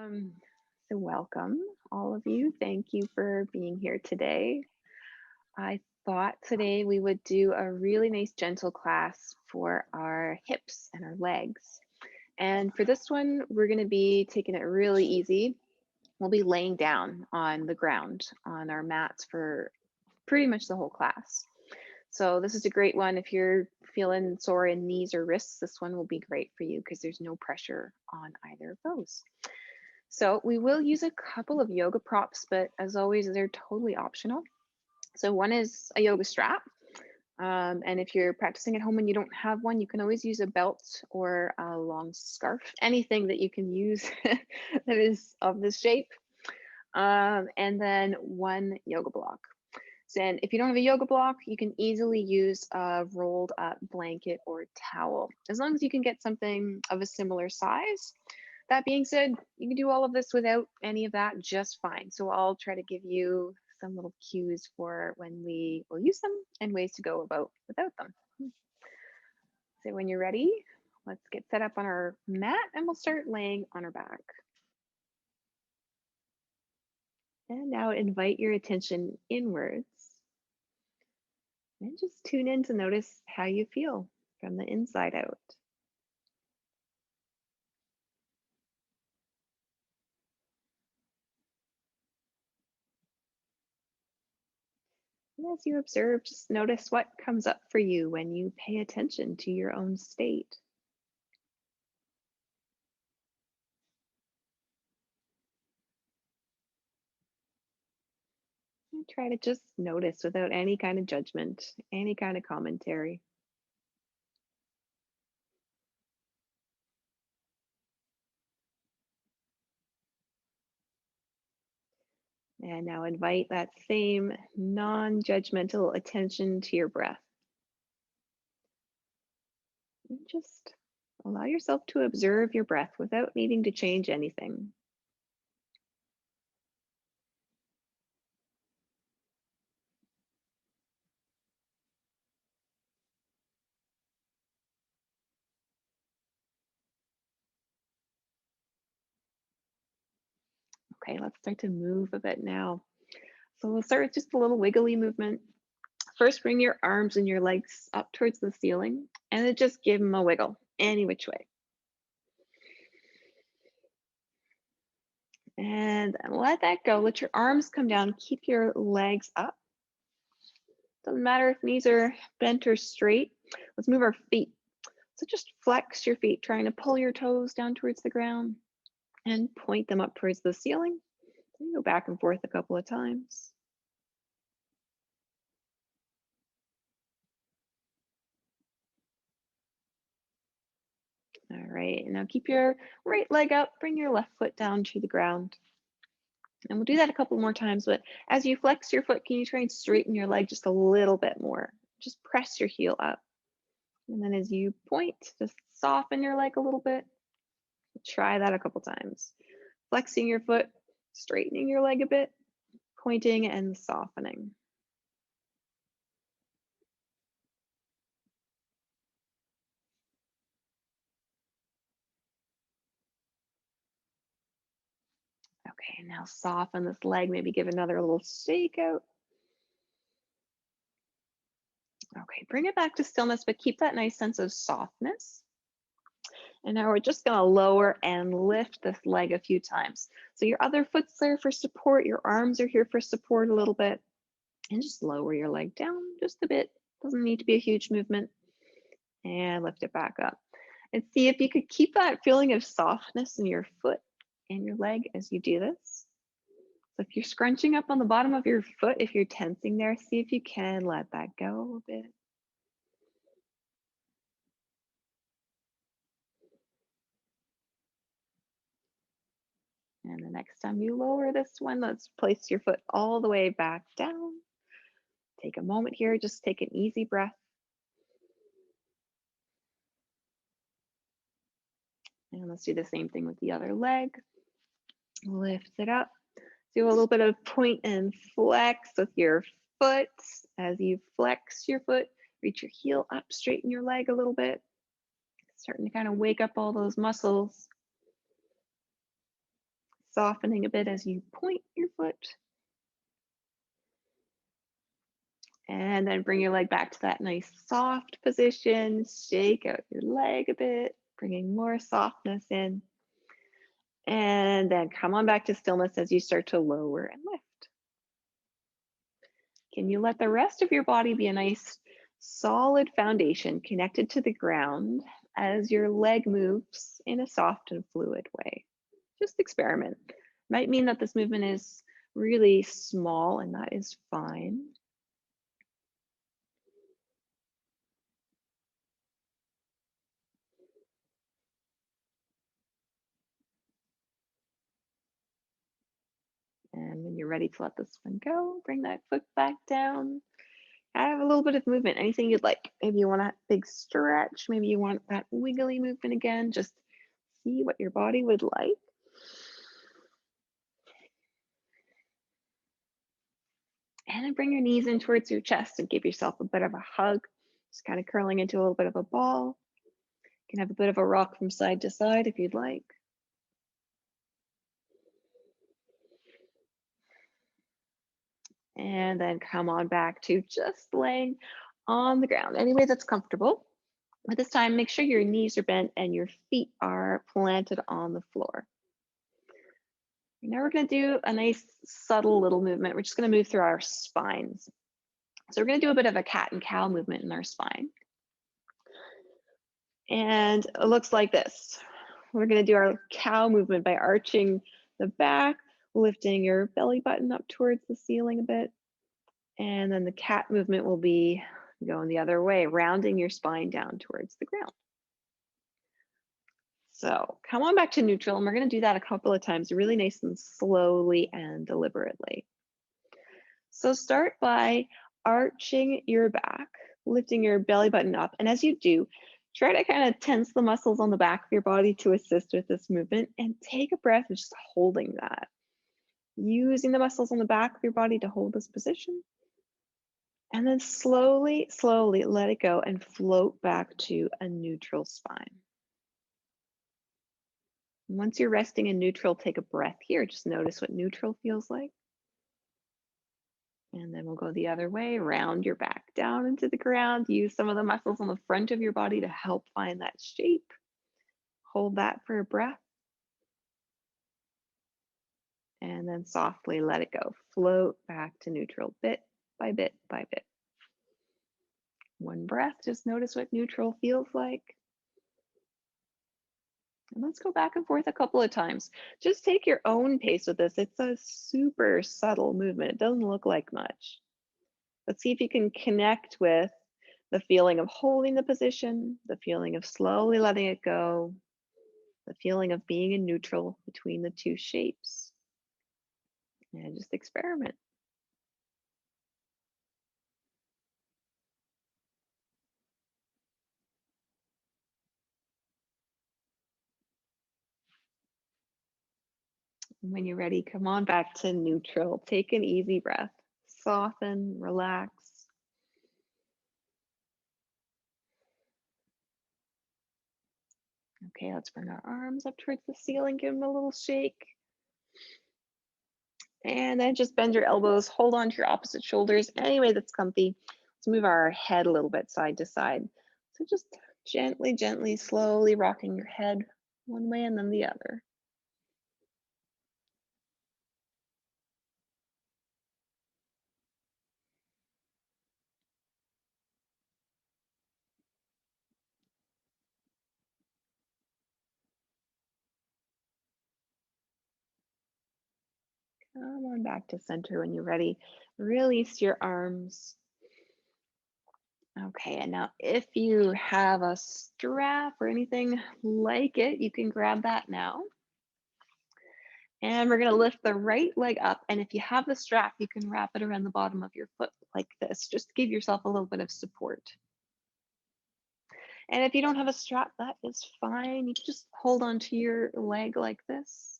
Um, so welcome, all of you. Thank you for being here today. I thought today we would do a really nice gentle class for our hips and our legs. And for this one, we're going to be taking it really easy. We'll be laying down on the ground on our mats for pretty much the whole class. So this is a great one if you're feeling sore in knees or wrists. This one will be great for you because there's no pressure on either of those. So we will use a couple of yoga props, but as always, they're totally optional. So one is a yoga strap. And if you're practicing at home and you don't have one, you can always use a belt or a long scarf, anything that you can use that is of this shape. And then one yoga block. So, and if you don't have a yoga block, you can easily use a rolled up blanket or towel, as long as you can get something of a similar size. That being said, you can do all of this without any of that just fine. So I'll try to give you some little cues for when we will use them and ways to go about without them. So when you're ready, let's get set up on our mat and we'll start laying on our back. And now invite your attention inwards and just tune in to notice how you feel from the inside out. And as you observe, just notice what comes up for you when you pay attention to your own state. And try to just notice without any kind of judgment, any kind of commentary. And now invite that same non judgmental attention to your breath. And just allow yourself to observe your breath without needing to change anything. Okay, let's start to move a bit now. So we'll start with just a little wiggly movement. First, bring your arms and your legs up towards the ceiling and then just give them a wiggle any which way. And let that go. Let your arms come down. Keep your legs up. Doesn't matter if knees are bent or straight. Let's move our feet. So just flex your feet, trying to pull your toes down towards the ground and point them up towards the ceiling. And go back and forth a couple of times. All right, now keep your right leg up, bring your left foot down to the ground. And we'll do that a couple more times, but as you flex your foot, can you try and straighten your leg just a little bit more? Just press your heel up. And then as you point, just soften your leg a little bit. Try that a couple times. Flexing your foot, straightening your leg a bit, pointing and softening. Okay, now soften this leg, maybe give another little shake out. Okay, bring it back to stillness, but keep that nice sense of softness. And now we're just gonna lower and lift this leg a few times. So your other foot's there for support, your arms are here for support a little bit. And just lower your leg down just a bit. Doesn't need to be a huge movement. And lift it back up. And see if you could keep that feeling of softness in your foot and your leg as you do this. So if you're scrunching up on the bottom of your foot, if you're tensing there, see if you can let that go a bit. And the next time you lower this one, let's place your foot all the way back down. Take a moment here, just take an easy breath. And let's do the same thing with the other leg. Lift it up. Do a little bit of point and flex with your foot. As you flex your foot, reach your heel up, straighten your leg a little bit. Starting to kind of wake up all those muscles. softening a bit as you point your foot. And then bring your leg back to that nice soft position. Shake out your leg a bit, bringing more softness in. And then come on back to stillness as you start to lower and lift. Can you let the rest of your body be a nice solid foundation connected to the ground as your leg moves in a soft and fluid way? Just experiment. Might mean that this movement is really small, and that is fine. And when you're ready to let this one go, bring that foot back down. Have a little bit of movement, anything you'd like. Maybe you want a big stretch, maybe you want that wiggly movement again. Just see what your body would like. And then bring your knees in towards your chest and give yourself a bit of a hug. Just kind of curling into a little bit of a ball. You can have a bit of a rock from side to side if you'd like. And then come on back to just laying on the ground, any way that's comfortable. But this time, make sure your knees are bent and your feet are planted on the floor. Now we're going to do a nice subtle little movement. We're just going to move through our spines. So we're going to do a bit of a cat and cow movement in our spine. And it looks like this. We're going to do our cow movement by arching the back, lifting your belly button up towards the ceiling a bit. And then the cat movement will be going the other way, rounding your spine down towards the ground. So come on back to neutral, and we're going to do that a couple of times, really nice and slowly and deliberately. So start by arching your back, lifting your belly button up. And as you do, try to kind of tense the muscles on the back of your body to assist with this movement, and take a breath of just holding that. Using the muscles on the back of your body to hold this position. And then slowly, slowly let it go and float back to a neutral spine. Once you're resting in neutral, take a breath here. Just notice what neutral feels like. And then we'll go the other way, round your back down into the ground. Use some of the muscles on the front of your body to help find that shape. Hold that for a breath. And then softly let it go. Float back to neutral bit by bit by bit. One breath, just notice what neutral feels like. And let's go back and forth a couple of times. Just take your own pace with this. It's a super subtle movement. It doesn't look like much. But see if you can connect with the feeling of holding the position, the feeling of slowly letting it go, the feeling of being in neutral between the two shapes. And just experiment. When you're ready, come on back to neutral. Take an easy breath. Soften, relax. Okay, let's bring our arms up towards the ceiling, give them a little shake. And then just bend your elbows, hold on to your opposite shoulders any way that's comfy. Let's move our head a little bit side to side. So just gently, gently, slowly rocking your head one way and then the other. Come on back to center when you're ready. Release your arms. Okay, and now if you have a strap or anything like it, you can grab that now. And we're gonna lift the right leg up. And if you have the strap, you can wrap it around the bottom of your foot like this, just to give yourself a little bit of support. And if you don't have a strap, that is fine. You can just hold on to your leg like this.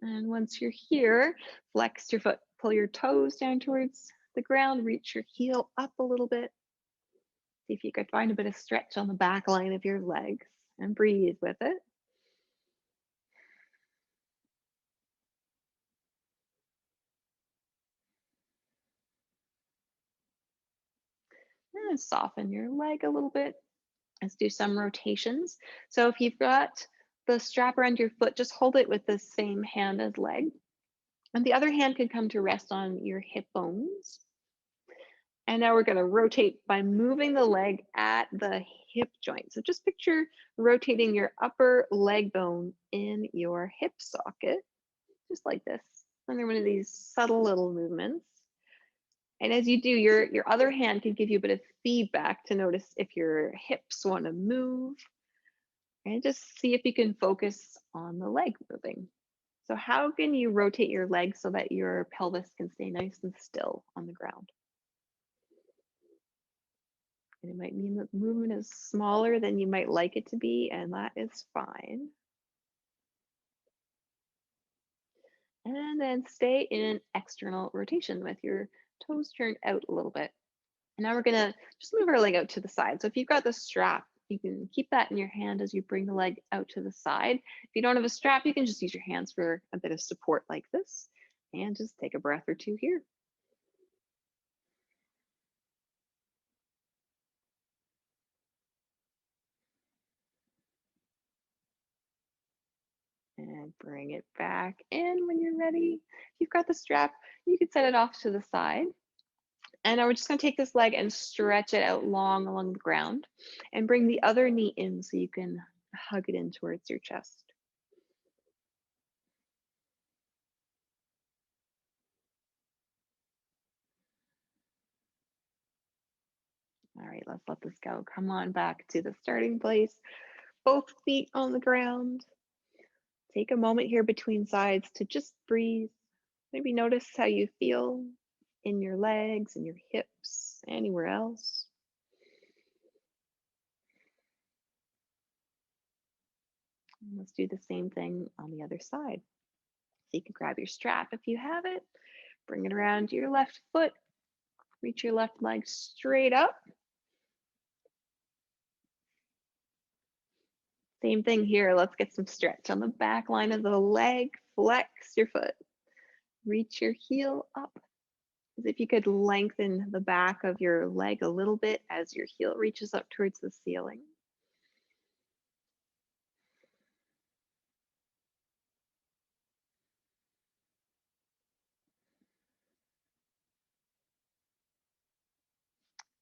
And once you're here, flex your foot, pull your toes down towards the ground, reach your heel up a little bit. See if you could find a bit of stretch on the back line of your legs and breathe with it. And soften your leg a little bit. Let's do some rotations. So if you've got the strap around your foot, just hold it with the same hand as leg. And the other hand can come to rest on your hip bones. And now we're going to rotate by moving the leg at the hip joint. So just picture rotating your upper leg bone in your hip socket, just like this. Another one of these subtle little movements. And as you do, your other hand can give you a bit of feedback to notice if your hips want to move, and just see if you can focus on the leg moving. So how can you rotate your legs so that your pelvis can stay nice and still on the ground? And it might mean that the movement is smaller than you might like it to be, and that is fine. And then stay in external rotation with your toes turned out a little bit. And now we're gonna just move our leg out to the side. So if you've got the strap, you can keep that in your hand as you bring the leg out to the side. If you don't have a strap, you can just use your hands for a bit of support like this. And just take a breath or two here. And bring it back in when you're ready. If you've got the strap, you can set it off to the side. And now we're just gonna take this leg and stretch it out long along the ground and bring the other knee in so you can hug it in towards your chest. All right, let's let this go. Come on back to the starting place. Both feet on the ground. Take a moment here between sides to just breathe. Maybe notice how you feel in your legs and your hips, anywhere else. And let's do the same thing on the other side. So you can grab your strap if you have it, bring it around your left foot, reach your left leg straight up. Same thing here. Let's get some stretch on the back line of the leg. Flex your foot. Reach your heel up as if you could lengthen the back of your leg a little bit as your heel reaches up towards the ceiling.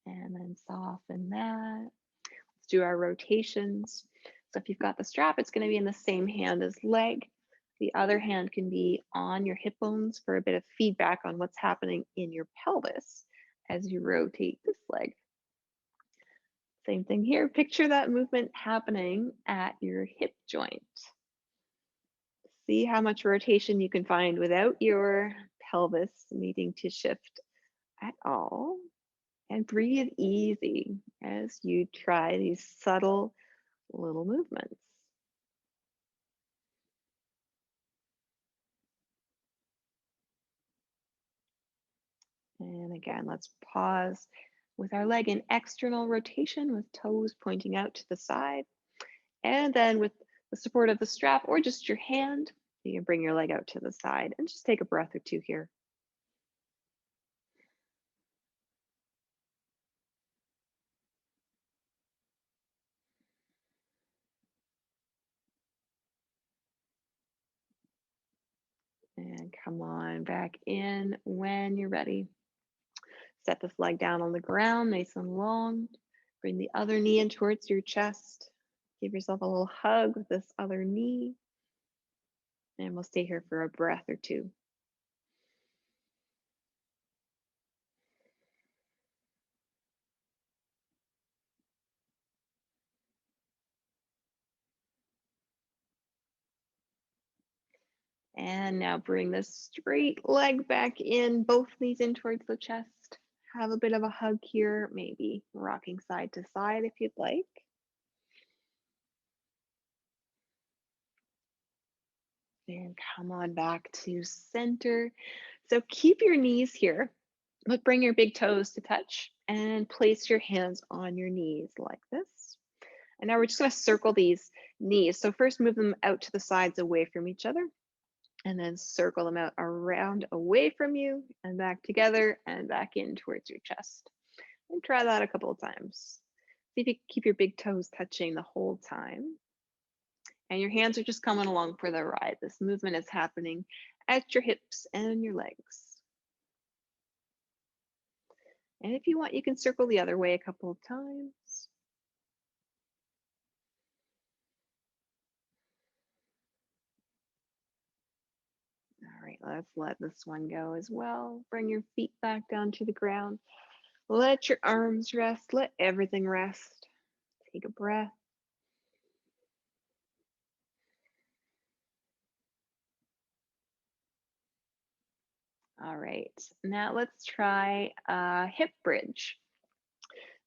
And then soften that. Let's do our rotations. So if you've got the strap, it's going to be in the same hand as leg. The other hand can be on your hip bones for a bit of feedback on what's happening in your pelvis as you rotate this leg. Same thing here. Picture that movement happening at your hip joint. See how much rotation you can find without your pelvis needing to shift at all. And breathe easy as you try these subtle little movements. And again, let's pause with our leg in external rotation with toes pointing out to the side. And then with the support of the strap or just your hand, you can bring your leg out to the side and just take a breath or two here. And come on back in when you're ready. Set this leg down on the ground, nice and long. Bring the other knee in towards your chest. Give yourself a little hug with this other knee. And we'll stay here for a breath or two. And now bring the straight leg back in, both knees in towards the chest. Have a bit of a hug here, maybe rocking side to side if you'd like. And come on back to center. So keep your knees here, but bring your big toes to touch and place your hands on your knees like this. And now we're just going to circle these knees. So first move them out to the sides away from each other, and then circle them out around away from you and back together and back in towards your chest. And try that a couple of times. See if you can keep your big toes touching the whole time. And your hands are just coming along for the ride. This movement is happening at your hips and your legs. And if you want, you can circle the other way a couple of times. All right, let's let this one go as well. Bring your feet back down to the ground. Let your arms rest. Let everything rest. Take a breath. All right, now let's try a hip bridge.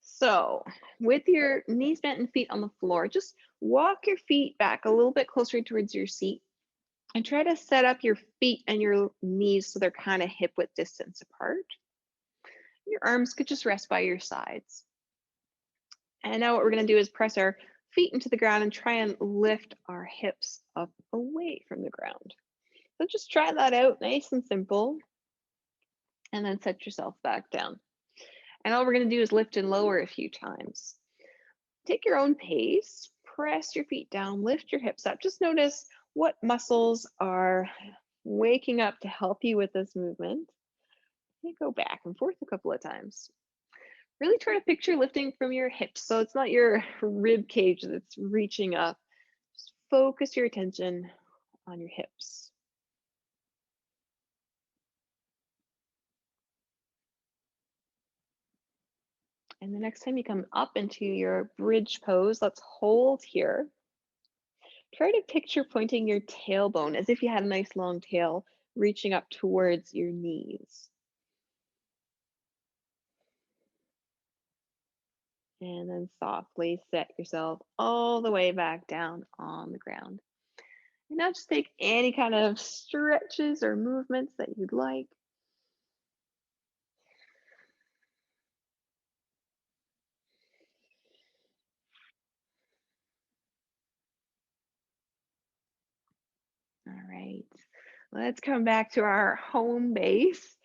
So, with your knees bent and feet on the floor, just walk your feet back a little bit closer towards your seat and try to set up your feet and your knees so they're kind of hip width distance apart. Your arms could just rest by your sides. And now what we're going to do is press our feet into the ground and try and lift our hips up away from the ground. So just try that out, nice and simple, and then set yourself back down. And all we're going to do is lift and lower a few times. Take your own pace, press your feet down, lift your hips up. Just notice what muscles are waking up to help you with this movement. You go back and forth a couple of times. Really try to picture lifting from your hips so it's not your rib cage that's reaching up. Just focus your attention on your hips. And the next time you come up into your bridge pose, let's hold here. Try to picture pointing your tailbone as if you had a nice long tail reaching up towards your knees. And then softly set yourself all the way back down on the ground. And now just take any kind of stretches or movements that you'd like. All right. Let's come back to our home base.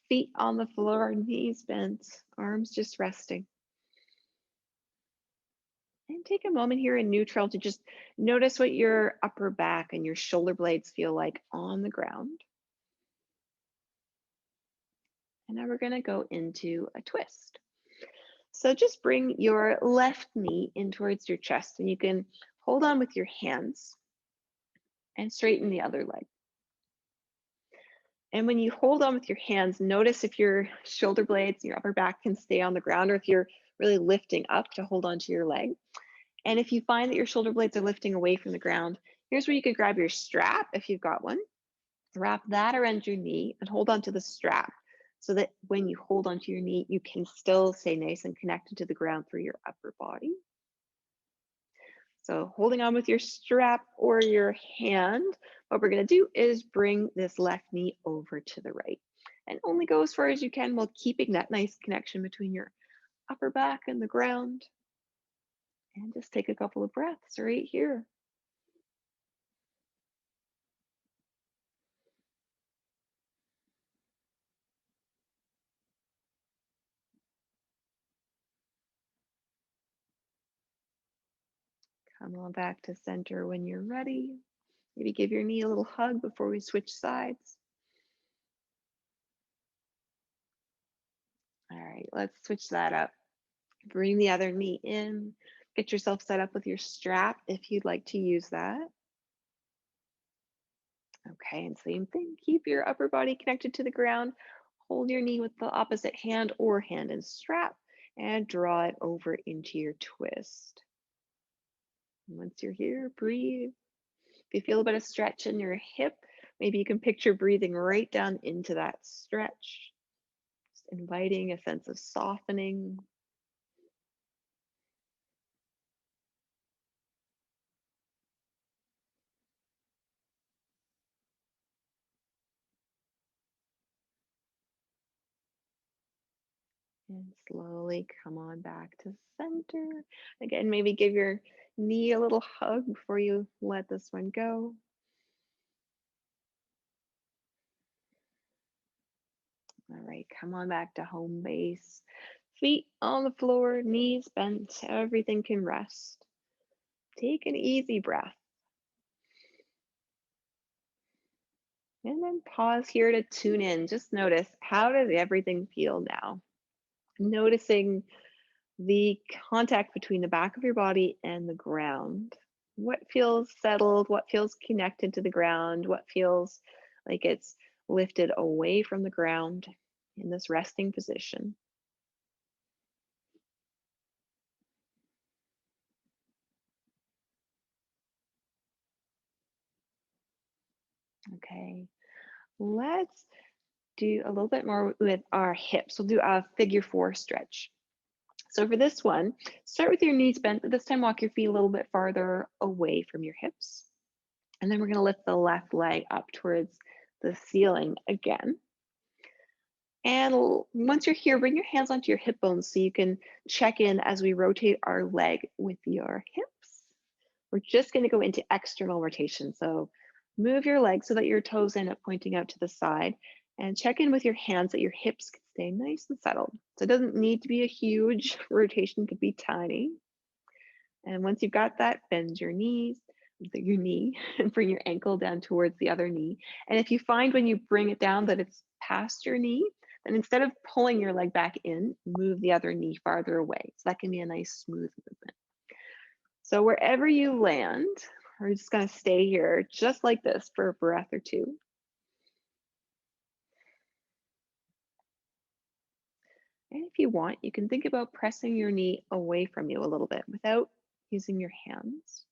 Feet on the floor, knees bent, arms just resting. And take a moment here in neutral to just notice what your upper back and your shoulder blades feel like on the ground. And now we're going to go into a twist. So just bring your left knee in towards your chest and you can hold on with your hands and straighten the other leg. And when you hold on with your hands, notice if your shoulder blades, your upper back can stay on the ground or if you're really lifting up to hold onto your leg. And if you find that your shoulder blades are lifting away from the ground, here's where you could grab your strap if you've got one, wrap that around your knee and hold onto the strap so that when you hold onto your knee, you can still stay nice and connected to the ground through your upper body. So holding on with your strap or your hand, what we're going to do is bring this left knee over to the right and only go as far as you can while keeping that nice connection between your upper back and the ground. And just take a couple of breaths right here. Come on back to center when you're ready. Maybe give your knee a little hug before we switch sides. All right, let's switch that up. Bring the other knee in. Get yourself set up with your strap if you'd like to use that. Okay, and same thing. Keep your upper body connected to the ground. Hold your knee with the opposite hand or hand and strap and draw it over into your twist. And once you're here, breathe. If you feel a bit of stretch in your hip, maybe you can picture breathing right down into that stretch, just inviting a sense of softening. And slowly come on back to center. Again, maybe give your knee a little hug before you let this one go. All right, come on back to home base. Feet on the floor, knees bent, everything can rest. Take an easy breath. And then pause here to tune in. Just notice, how does everything feel now? Noticing the contact between the back of your body and the ground. What feels settled? What feels connected to the ground? What feels like it's lifted away from the ground in this resting position? Okay, let's do a little bit more with our hips. We'll do a figure four stretch. So for this one, start with your knees bent, but this time walk your feet a little bit farther away from your hips. And then we're gonna lift the left leg up towards the ceiling again. And once you're here, bring your hands onto your hip bones so you can check in as we rotate our leg with your hips. We're just gonna go into external rotation. So move your leg so that your toes end up pointing out to the side, and check in with your hands that your hips can stay nice and settled. So it doesn't need to be a huge rotation, could be tiny. And once you've got that, bend your knees, your knee, and bring your ankle down towards the other knee. And if you find when you bring it down that it's past your knee, then instead of pulling your leg back in, move the other knee farther away. So that can be a nice smooth movement. So wherever you land, we're just gonna stay here just like this for a breath or two. And if you want, you can think about pressing your knee away from you a little bit without using your hands.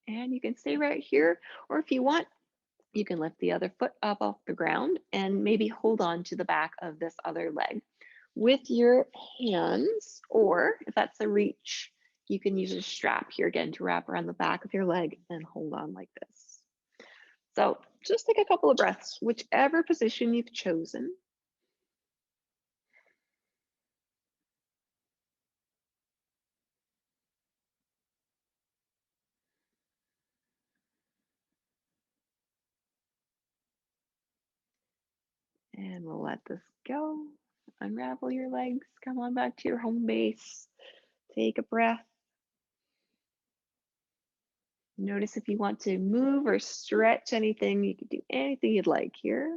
And you can stay right here, or if you want, you can lift the other foot up off the ground and maybe hold on to the back of this other leg with your hands, or if that's a reach, you can use a strap here again to wrap around the back of your leg and hold on like this. So just take a couple of breaths, whichever position you've chosen. And we'll let this go. Unravel your legs, come on back to your home base. Take a breath. Notice if you want to move or stretch anything, you can do anything you'd like here.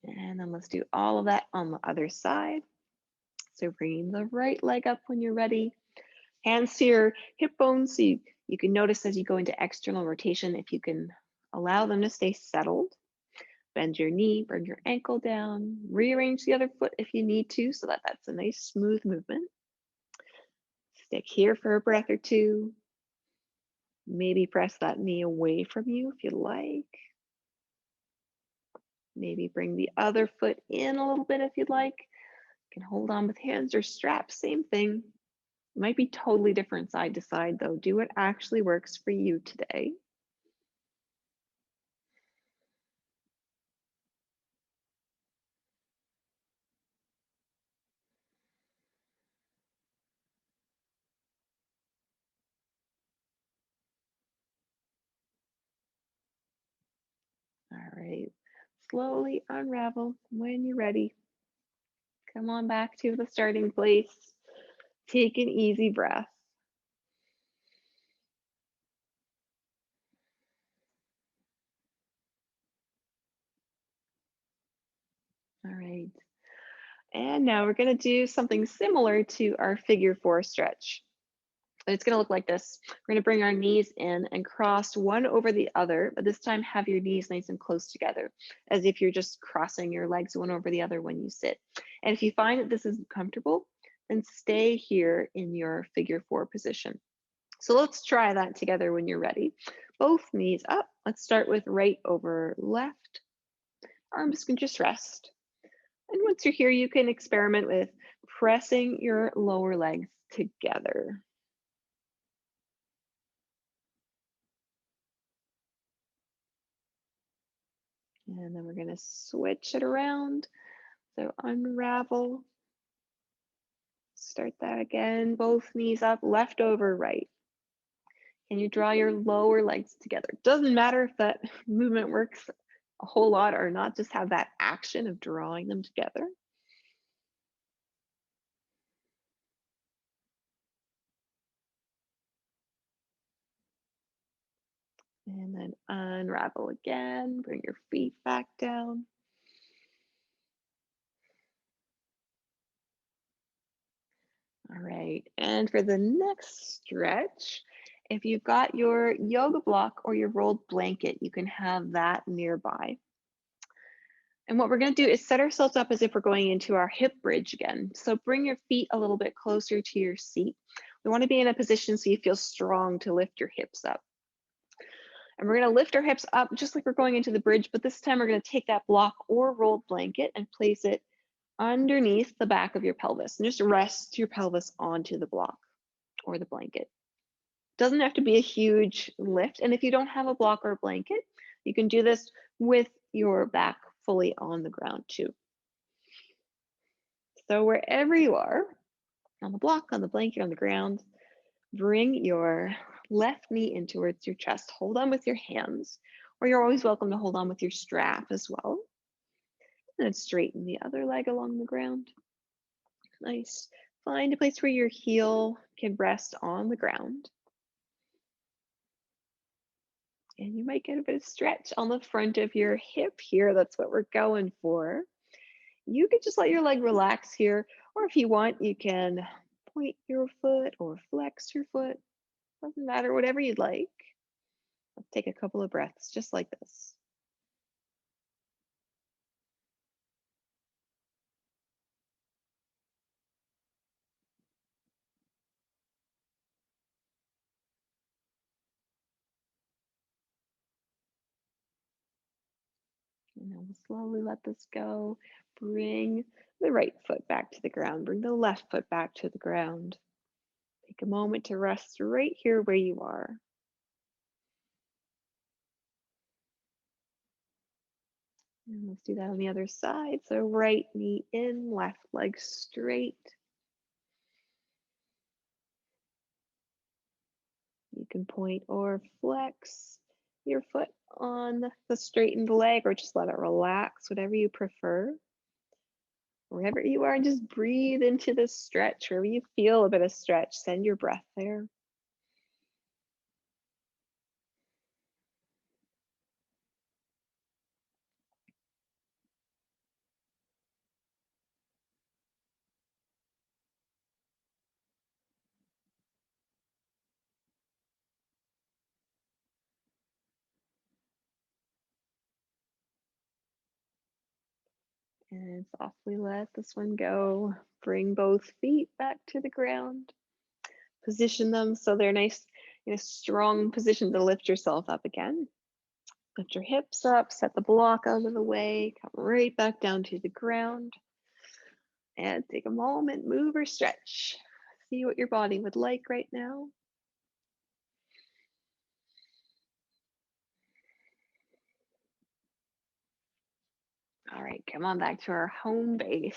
And then let's do all of that on the other side. So bringing the right leg up when you're ready. Hands to your hip bones so you can notice as you go into external rotation if you can allow them to stay settled. Bend your knee, bring your ankle down, rearrange the other foot if you need to so that that's a nice smooth movement. Stick here for a breath or two. Maybe press that knee away from you if you like. Maybe bring the other foot in a little bit if you'd like. You can hold on with hands or straps, same thing. It might be totally different side to side though. Do what actually works for you today. All right. Slowly unravel when you're ready. Come on back to the starting place. Take an easy breath. All right. And now we're going to do something similar to our figure four stretch. It's going to look like this. We're going to bring our knees in and cross one over the other, but this time have your knees nice and close together, as if you're just crossing your legs one over the other when you sit. And if you find that this is comfortable, then stay here in your figure four position. So let's try that together when you're ready. Both knees up. Let's start with right over left. Arms can just rest. And once you're here, you can experiment with pressing your lower legs together. And then we're going to switch it around. So unravel, start that again, both knees up, left over right. Can you draw your lower legs together? Doesn't matter if that movement works a whole lot or not, just have that action of drawing them together. And then unravel again, bring your feet back down. All right, and for the next stretch, if you've got your yoga block or your rolled blanket, you can have that nearby. And what we're gonna do is set ourselves up as if we're going into our hip bridge again. So bring your feet a little bit closer to your seat. We wanna be in a position so you feel strong to lift your hips up. And we're gonna lift our hips up just like we're going into the bridge, but this time we're gonna take that block or rolled blanket and place it underneath the back of your pelvis and just rest your pelvis onto the block or the blanket. Doesn't have to be a huge lift. And if you don't have a block or a blanket, you can do this with your back fully on the ground too. So wherever you are, on the block, on the blanket, on the ground, bring your left knee in towards your chest. Hold on with your hands, or you're always welcome to hold on with your strap as well. And then straighten the other leg along the ground. Nice. Find a place where your heel can rest on the ground. And you might get a bit of stretch on the front of your hip here. That's what we're going for. You could just let your leg relax here, or if you want, you can point your foot or flex your foot. Doesn't matter, whatever you'd like. Let's take a couple of breaths just like this. And then we'll slowly let this go. Bring the right foot back to the ground. Bring the left foot back to the ground. Take a moment to rest right here where you are. And let's do that on the other side. So right knee in, left leg straight. You can point or flex your foot on the straightened leg or just let it relax, whatever you prefer. Wherever you are, just breathe into this stretch. Wherever you feel a bit of stretch, send your breath there. And softly let this one go. Bring both feet back to the ground. Position them so they're nice in a strong position to lift yourself up again. Lift your hips up, set the block out of the way, come right back down to the ground. And take a moment, move or stretch. See what your body would like right now. All right, come on back to our home base.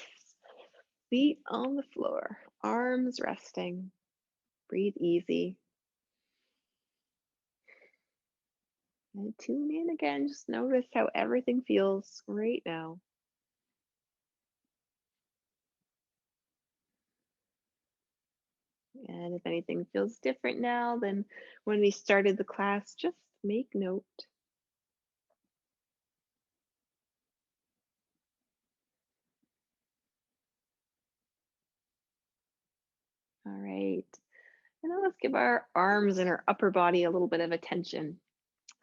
Feet on the floor, arms resting. Breathe easy. And tune in again. Just notice how everything feels right now. And if anything feels different now than when we started the class, just make note. All right. And now let's give our arms and our upper body a little bit of attention.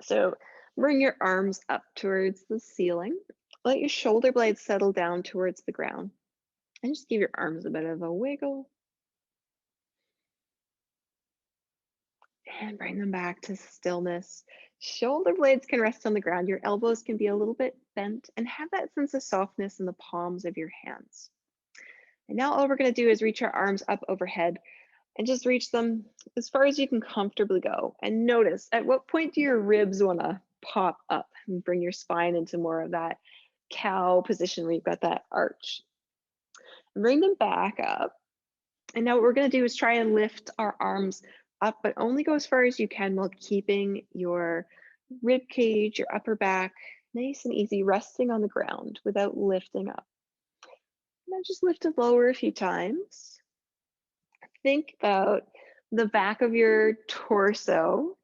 So bring your arms up towards the ceiling. Let your shoulder blades settle down towards the ground. And just give your arms a bit of a wiggle. And bring them back to stillness. Shoulder blades can rest on the ground. Your elbows can be a little bit bent and have that sense of softness in the palms of your hands. And now all we're going to do is reach our arms up overhead and just reach them as far as you can comfortably go. And notice at what point do your ribs want to pop up and bring your spine into more of that cow position where you've got that arch. And bring them back up. And now what we're going to do is try and lift our arms up, but only go as far as you can while keeping your rib cage, your upper back nice and easy, resting on the ground without lifting up. Now just lift it lower a few times. Think about the back of your torso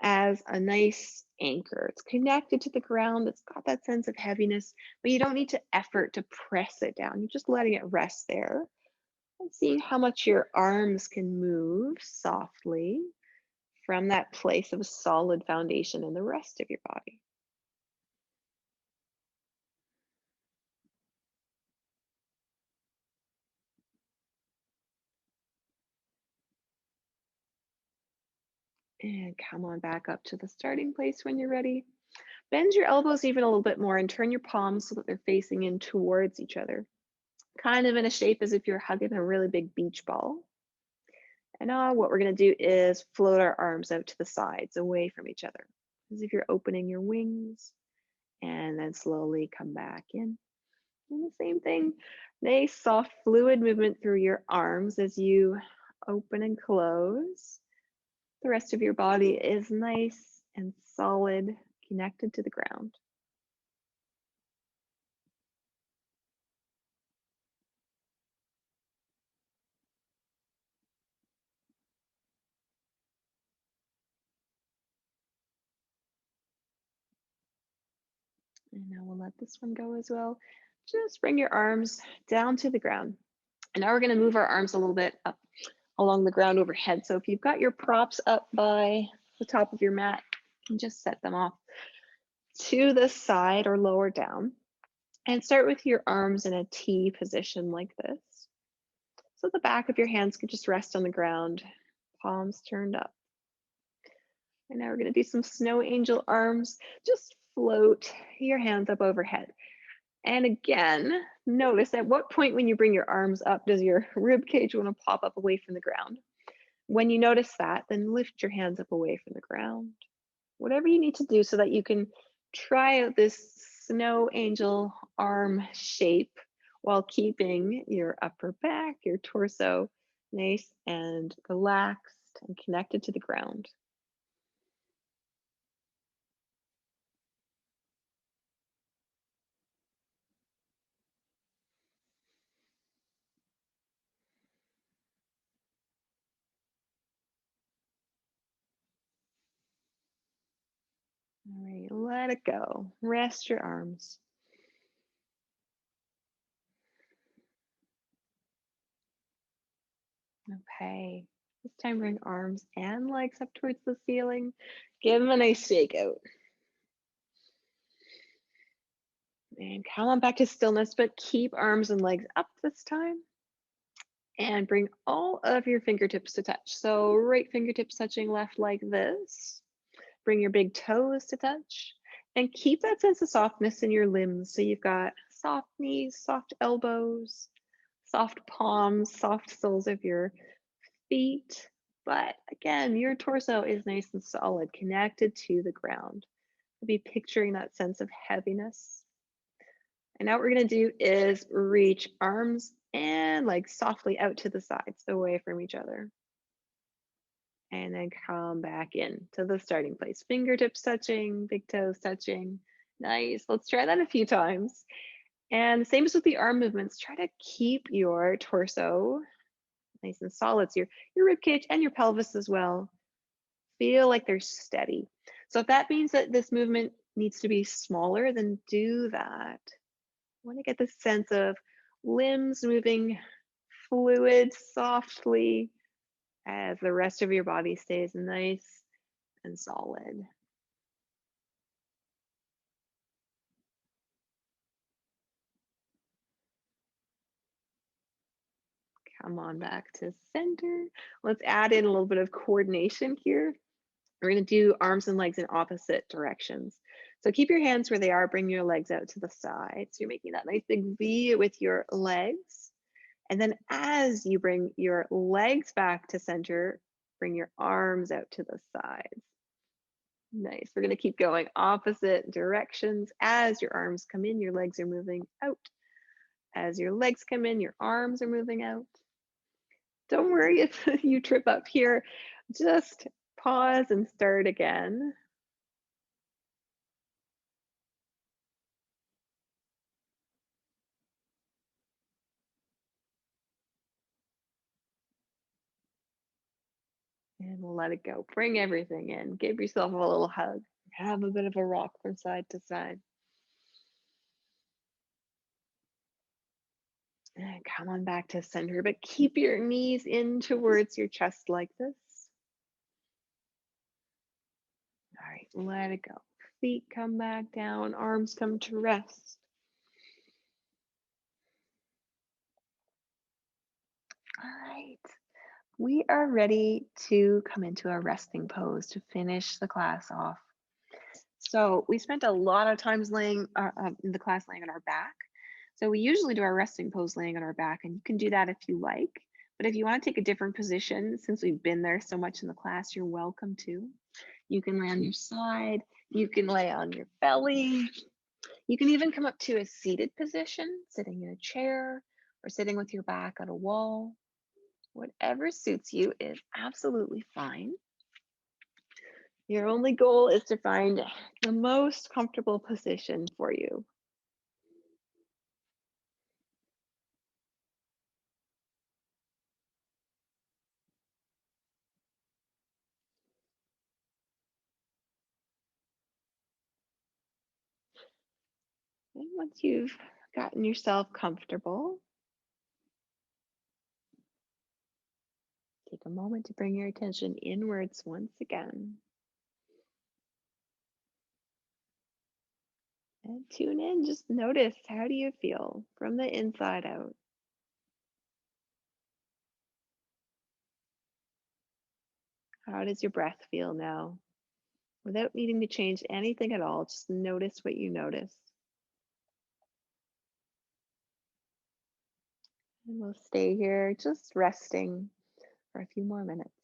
as a nice anchor. It's connected to the ground. It's got that sense of heaviness, but you don't need to effort to press it down. You're just letting it rest there and seeing how much your arms can move softly from that place of solid foundation in the rest of your body. And come on back up to the starting place when you're ready. Bend your elbows even a little bit more and turn your palms so that they're facing in towards each other, kind of in a shape as if you're hugging a really big beach ball. And now what we're going to do is float our arms out to the sides away from each other, as if you're opening your wings, and then slowly come back in. And the same thing, nice soft fluid movement through your arms as you open and close. The rest of your body is nice and solid, connected to the ground. And now we'll let this one go as well. Just bring your arms down to the ground. And now we're going to move our arms a little bit up along the ground overhead. So if you've got your props up by the top of your mat, you can just set them off to the side or lower down. And start with your arms in a T position like this. So the back of your hands can just rest on the ground, palms turned up. And now we're going to do some snow angel arms. Just float your hands up overhead. And again, notice at what point when you bring your arms up does your rib cage want to pop up away from the ground. When you notice that, then lift your hands up away from the ground. Whatever you need to do so that you can try out this snow angel arm shape while keeping your upper back, your torso nice and relaxed and connected to the ground. All right, let it go. Rest your arms. Okay. This time bring arms and legs up towards the ceiling. Give them a nice shake out. And come on back to stillness, but keep arms and legs up this time. And bring all of your fingertips to touch. So right fingertips touching left like this. Bring your big toes to touch. And keep that sense of softness in your limbs. So you've got soft knees, soft elbows, soft palms, soft soles of your feet. But again, your torso is nice and solid, connected to the ground. Be picturing that sense of heaviness. And now what we're going to do is reach arms and legs softly out to the sides, away from each other. And then come back in to the starting place. Fingertips touching, big toes touching. Nice. Let's try that a few times. And the same as with the arm movements, try to keep your torso nice and solid. So your rib cage and your pelvis as well feel like they're steady. So if that means that this movement needs to be smaller, then do that. I want to get this sense of limbs moving fluid softly as the rest of your body stays nice and solid. Come on back to center. Let's add in a little bit of coordination here. We're going to do arms and legs in opposite directions. So keep your hands where they are, bring your legs out to the side. So you're making that nice big V with your legs. And then as you bring your legs back to center, bring your arms out to the sides. Nice. We're going to keep going opposite directions. As your arms come in, your legs are moving out. As your legs come in, your arms are moving out. Don't worry if you trip up here. Just pause and start again. And we'll let it go. Bring everything in. Give yourself a little hug. Have a bit of a rock from side to side. And come on back to center, but keep your knees in towards your chest like this. All right, let it go. Feet come back down, arms come to rest. All right, we are ready to come into a resting pose to finish the class off. So we spent a lot of times laying in the class laying on our back. So we usually do our resting pose laying on our back, and you can do that if you like. But if you want to take a different position, since we've been there so much in the class, you're welcome to. You can lay on your side. You can lay on your belly. You can even come up to a seated position, sitting in a chair or sitting with your back on a wall. Whatever suits you is absolutely fine. Your only goal is to find the most comfortable position for you. And once you've gotten yourself comfortable, take a moment to bring your attention inwards once again and tune in. Just notice, how do you feel from the inside out? How does your breath feel now? Without needing to change anything at all, just notice what you notice. And we'll stay here just resting for a few more minutes.